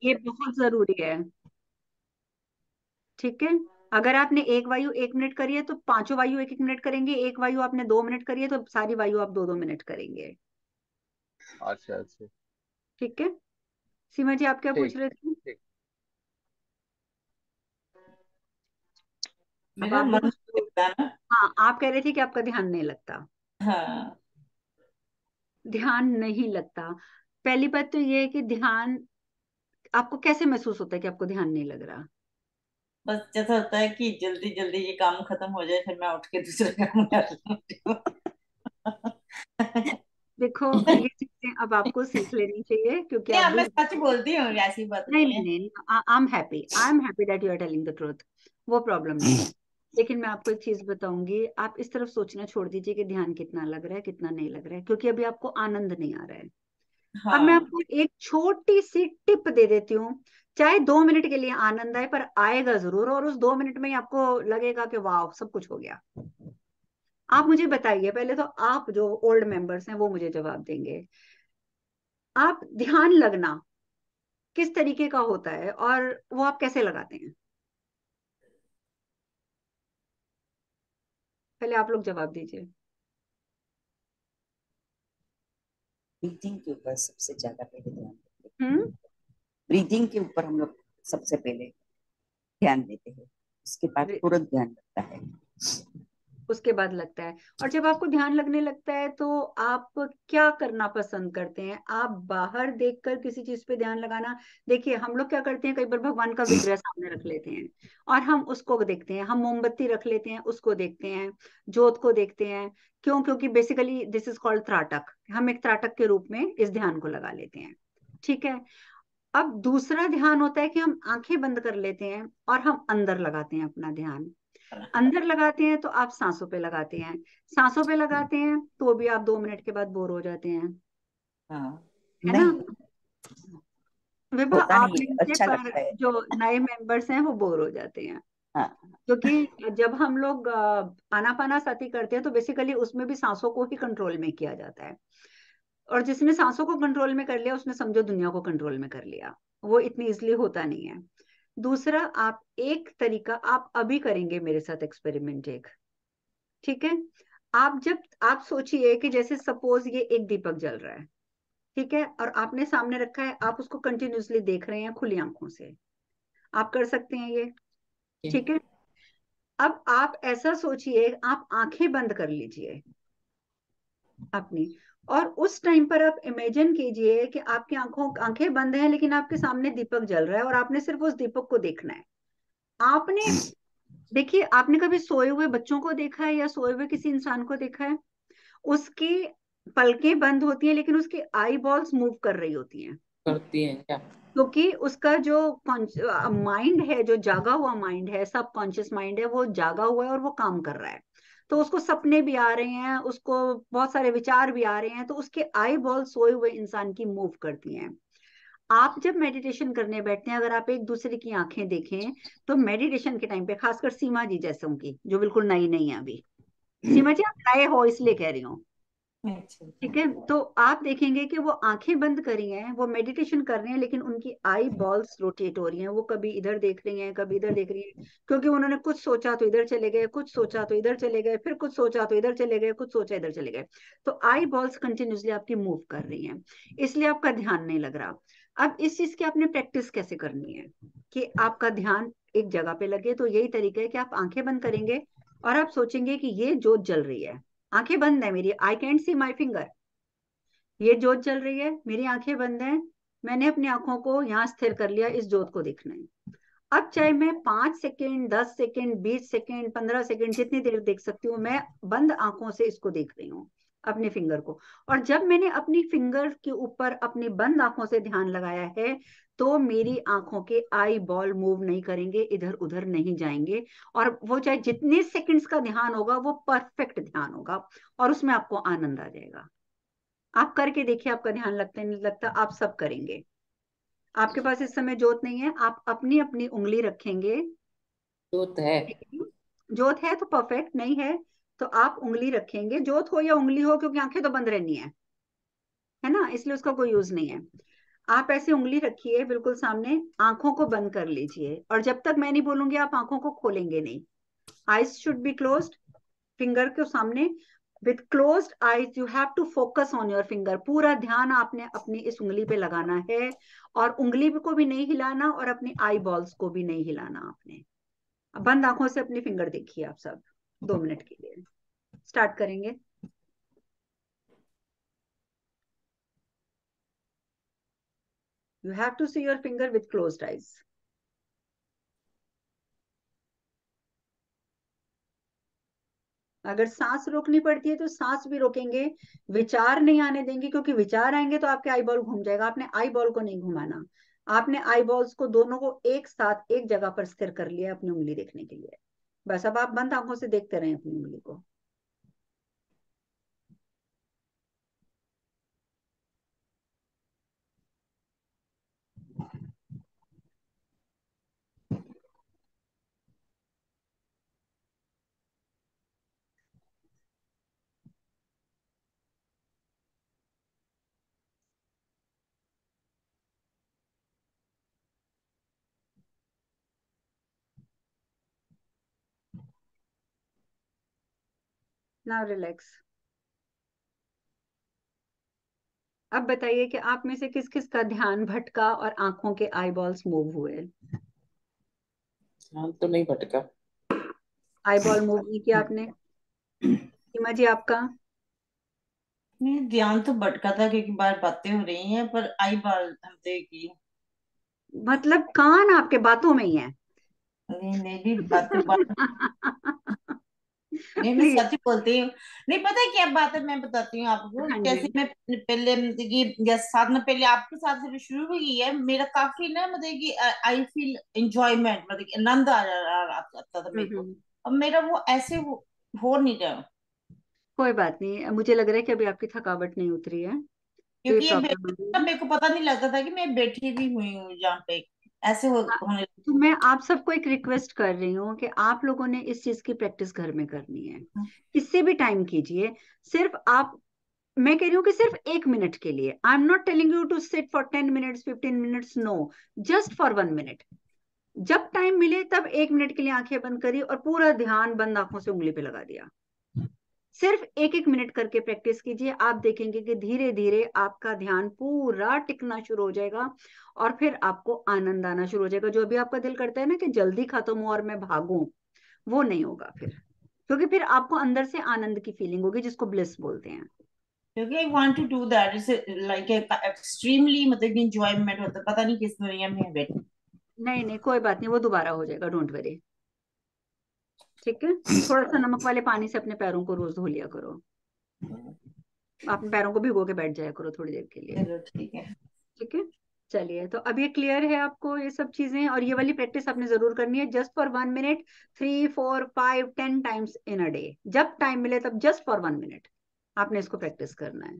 ये बहुत जरूरी है। ठीक है। अगर आपने एक वायु 1 मिनट करी है तो पांचों वायु 1 1 मिनट करेंगे, एक वायु आपने 2 मिनट करी है तो सारी वायु आप 2 2 मिनट करेंगे। अच्छा अच्छा। ठीक है। सीमा जी आप क्या पूछ ठीक रहे थे? ठीक। अब मेरा आप भी मन कुछ। नहीं लगता ना। हाँ, आप कह रहे थे कि आपका ध्यान नहीं लगता। हाँ। ध्यान नहीं लगता। पहली बात तो ये है कि ध्यान आपको कैसे महसूस होता है कि आपको ध्यान नहीं लग रहा? बस जैसा होता है कि जल्दी जल्दी ये काम खत्म हो जाए, फिर मैं उठ के दूसरा काम कर लेती हूँ। देखो, ये चीजें अब आपको सीख लेनी चाहिए क्योंकि नहीं, आप अब भी। मैं सच बोलती हूँ, ऐसी बात नहीं नहीं नहीं है। नहीं, I am happy that you are telling the truth. वो प्रॉब्लम नहीं है। लेकिन मैं आपको एक चीज बताऊंगी, आप इस तरफ सोचना छोड़ दीजिए कि ध्यान कितना लग रहा है कितना नहीं लग रहा है, क्योंकि अभी आपको आनंद नहीं आ रहा है। अब मैं हाँ। आपको एक छोटी सी टिप दे देती हूँ। चाहे 2 मिनट के लिए आनंद आए पर आएगा जरूर, और उस 2 मिनट में ही आपको लगेगा कि वाह सब कुछ हो गया। आप मुझे बताइए, पहले तो आप जो ओल्ड मेंबर्स हैं वो मुझे जवाब देंगे। आप ध्यान लगना किस तरीके का होता है और वो आप कैसे लगाते हैं? पहले आप लोग जवाब दीजिए। ब्रीथिंग के ऊपर सबसे ज्यादा पहले ध्यान देते हैं। हम्म। ब्रीथिंग के ऊपर हम लोग सबसे पहले ध्यान देते हैं, उसके बाद तुरंत ध्यान लगता है। उसके बाद लगता है। और जब आपको ध्यान लगने लगता है तो आप क्या करना पसंद करते हैं? आप बाहर देखकर किसी चीज पे ध्यान लगाना। देखिए, हम लोग क्या करते हैं, कई बार भगवान का विग्रह सामने रख लेते हैं और हम उसको देखते हैं, हम मोमबत्ती रख लेते हैं उसको देखते हैं, जोत को देखते हैं। क्यों? क्योंकि बेसिकली दिस इज कॉल्ड त्राटक। हम एक त्राटक के रूप में इस ध्यान को लगा लेते हैं। ठीक है। अब दूसरा ध्यान होता है कि हम आंखें बंद कर लेते हैं और हम अंदर लगाते हैं अपना ध्यान। अंदर लगाते हैं तो आप सांसों पे लगाते हैं। सांसों पे लगाते हैं तो भी आप 2 मिनट के बाद बोर हो जाते हैं। हाँ। है ना? नहीं, विभा, होता आप नहीं में है, से अच्छा पर लगता है। जो नए मेंबर्स हैं वो बोर हो जाते हैं। हाँ। क्योंकि जब हम लोग आनापानासती करते हैं तो बेसिकली उसमें भी सांसों को ही कंट्रोल में किया जाता है। और जिसने सांसों को कंट्रोल में कर लिया उसने समझो दुनिया को कंट्रोल में कर लिया। वो इतनी इजली होता नहीं है। दूसरा, आप एक तरीका आप अभी करेंगे मेरे साथ एक्सपेरिमेंट एक। ठीक है। आप सोचिए कि जैसे सपोज ये एक दीपक जल रहा है। ठीक है, और आपने सामने रखा है, आप उसको कंटिन्यूअसली देख रहे हैं खुली आंखों से। आप कर सकते हैं ये? ठीक है। अब आप ऐसा सोचिए, आप आंखें बंद कर लीजिए अपनी। और उस टाइम पर आप इमेजिन कीजिए कि आपकी आंखें बंद हैं लेकिन आपके सामने दीपक जल रहा है और आपने सिर्फ उस दीपक को देखना है। आपने देखिए, आपने कभी सोए हुए बच्चों को देखा है या सोए हुए किसी इंसान को देखा है? उसकी पलकें बंद होती हैं लेकिन उसकी आई बॉल्स मूव कर रही होती हैं। करती है क्या? क्योंकि उसका जो माइंड है, जो जागा हुआ माइंड है, सब कॉन्शियस माइंड है, वो जागा हुआ है और वो काम कर रहा है। तो उसको सपने भी आ रहे हैं, उसको बहुत सारे विचार भी आ रहे हैं, तो उसके आई बॉल सोए हुए इंसान की मूव करती हैं। आप जब मेडिटेशन करने बैठते हैं, अगर आप एक दूसरे की आंखें देखें तो मेडिटेशन के टाइम पे, खासकर सीमा जी जैसों की जो बिल्कुल नई नहीं है अभी। सीमा जी आप नए हो इसलिए कह रही हूँ। अच्छा अच्छा। ठीक है। तो आप देखेंगे कि वो आंखें बंद करी हैं, वो मेडिटेशन कर रहे हैं, लेकिन उनकी आई बॉल्स रोटेट हो रही हैं, वो कभी इधर देख रही हैं कभी इधर देख रही हैं। क्योंकि उन्होंने कुछ सोचा तो इधर चले गए, कुछ सोचा तो इधर चले गए, फिर कुछ सोचा तो इधर चले गए, कुछ सोचा इधर चले गए। तो आई बॉल्स कंटिन्यूसली आपकी मूव कर रही हैं, इसलिए आपका ध्यान नहीं लग रहा। अब इस चीज की आपने प्रैक्टिस कैसे करनी है कि आपका ध्यान एक जगह पे लगे? तो यही तरीका है कि आप आंखें बंद करेंगे और आप सोचेंगे कि ये जोत जल रही है। आंखें बंद है मेरी, I can't C my finger. ये जोत जल रही है, मेरी आंखें बंद हैं, मैंने अपनी आंखों को यहाँ स्थिर कर लिया, इस जोत को देखना है। अब चाहे मैं 5 सेकेंड, 10 सेकेंड, 20 सेकेंड, 15 सेकेंड, जितनी देर देख सकती हूँ, मैं बंद आंखों से इसको देख रही हूँ, अपने फिंगर को। और जब मैंने अपनी फिंगर के ऊपर अपनी बंद आंखों से ध्यान लगाया है तो मेरी आंखों के आई बॉल मूव नहीं करेंगे, इधर उधर नहीं जाएंगे। और वो चाहे जितने सेकंड्स का ध्यान होगा वो परफेक्ट ध्यान होगा और उसमें आपको आनंद आ जाएगा। आप करके देखिए, आपका ध्यान लगता है नहीं लगता, आप सब करेंगे। आपके पास इस समय जोत नहीं है, आप अपनी अपनी उंगली रखेंगे। जोत है। जोत है तो परफेक्ट, नहीं है तो आप उंगली रखेंगे, जोत हो या उंगली हो, क्योंकि आंखें तो बंद रहनी है ना, इसलिए उसका कोई यूज नहीं है। आप ऐसे उंगली रखिए बिल्कुल सामने, आंखों को बंद कर लीजिए, और जब तक मैं नहीं बोलूंगी आप आंखों को खोलेंगे नहीं। Eyes should be closed, finger के सामने, with closed eyes you have to focus on your finger. पूरा ध्यान आपने अपनी इस उंगली पे लगाना है, और उंगली को भी नहीं हिलाना और अपनी आई बॉल्स को भी नहीं हिलाना आपने। अब बंद आंखों से अपनी फिंगर देखिए आप सब 2 मिनट के लिए। स्टार्ट करेंगे। You have to see your finger with closed eyes. अगर सांस रोकनी पड़ती है तो सांस भी रोकेंगे, विचार नहीं आने देंगे, क्योंकि विचार आएंगे तो आपके आई बॉल घूम जाएगा। आपने आई बॉल को नहीं घुमाना, आपने आई बॉल्स को दोनों को एक साथ एक जगह पर स्थिर कर लिया अपनी उंगली देखने के लिए। बस अब आप बंद आंखों से देखते रहें अपनी उंगली को। Now relax. अब बताइए कि आप में से किस किस का ध्यान भटका और आंखों के आई बॉल्स मूव हुए। हाँ तो नहीं भटका। आई बॉल मूव नहीं किया आपने। सीमा जी आपका। नहीं, ध्यान तो भटका था क्योंकि बाहर बातें हो रही हैं, पर आई बाल हमने की। मतलब कान आपके बातों में ही है। नहीं नहीं भी बातें बात। नहीं, मैं प्लीज। सच बोलती हूँ। नहीं, पता है क्या बात है, मैं बताती हूँ आपको। हाँ जी। जैसे मैं पहले मतलब कि जैसे साथ में पहले आपके साथ से भी शुरू हुई है, मेरा काफी ना मतलब कि आई फील एंजॉयमेंट, मतलब कि आनंद आता था मेरे को। हम्म। अब मेरा वो ऐसे हो नहीं रहा। कोई बात नहीं, मुझे लग रहा है कि अभी आपकी थकावट नहीं उतरी है, तो ये क्योंकि ये प्रॉब्लम आ रही है। मेरे को पता नहीं लगता था कि मैं बैठी भी हुई हूँ जहाँ पे, ऐसे हाँ, होने। तो मैं आप सबको एक रिक्वेस्ट कर रही हूँ कि आप लोगों ने इस चीज की प्रैक्टिस घर में करनी है। किससे भी टाइम कीजिए, सिर्फ आप, मैं कह रही हूँ कि सिर्फ 1 मिनट के लिए। I am not telling you to sit for 10 minutes 15 minutes, no, just for 1 minute. जब टाइम मिले तब 1 मिनट के लिए आंखें बंद करी और पूरा ध्यान बंद आंखों से उंगली पे लगा दिया। सिर्फ 1 1 मिनट करके प्रैक्टिस कीजिए, आप देखेंगे कि धीरे धीरे आपका ध्यान पूरा टिकना शुरू हो जाएगा, और फिर आपको आनंद आना शुरू हो जाएगा। जो भी आपका दिल करता है ना कि जल्दी खत्म हो और मैं भागूं, वो नहीं होगा फिर, क्योंकि फिर आपको अंदर से आनंद की फीलिंग होगी, जिसको ब्लिस बोलते हैं। क्योंकि I want to do that, it's like extremely, मतलब कि इंजॉयमेंट होता है, पता नहीं किस दुनिया में बैठे। नहीं नहीं, कोई बात नहीं, वो दोबारा हो जाएगा, डोंट वरी। ठीक है। थोड़ा सा नमक वाले पानी से अपने पैरों को रोज धो लिया करो। अपने पैरों को भिगो के बैठ जाया करो थोड़ी देर के लिए। चलो ठीक है। ठीक है। चलिए, तो अब ये क्लियर है आपको ये सब चीजें, और ये वाली प्रैक्टिस आपने जरूर करनी है, just for 1 minute, 3 4 5 10 times in a day. जब टाइम मिले तब जस्ट फॉर 1 मिनट आपने इसको प्रैक्टिस करना है।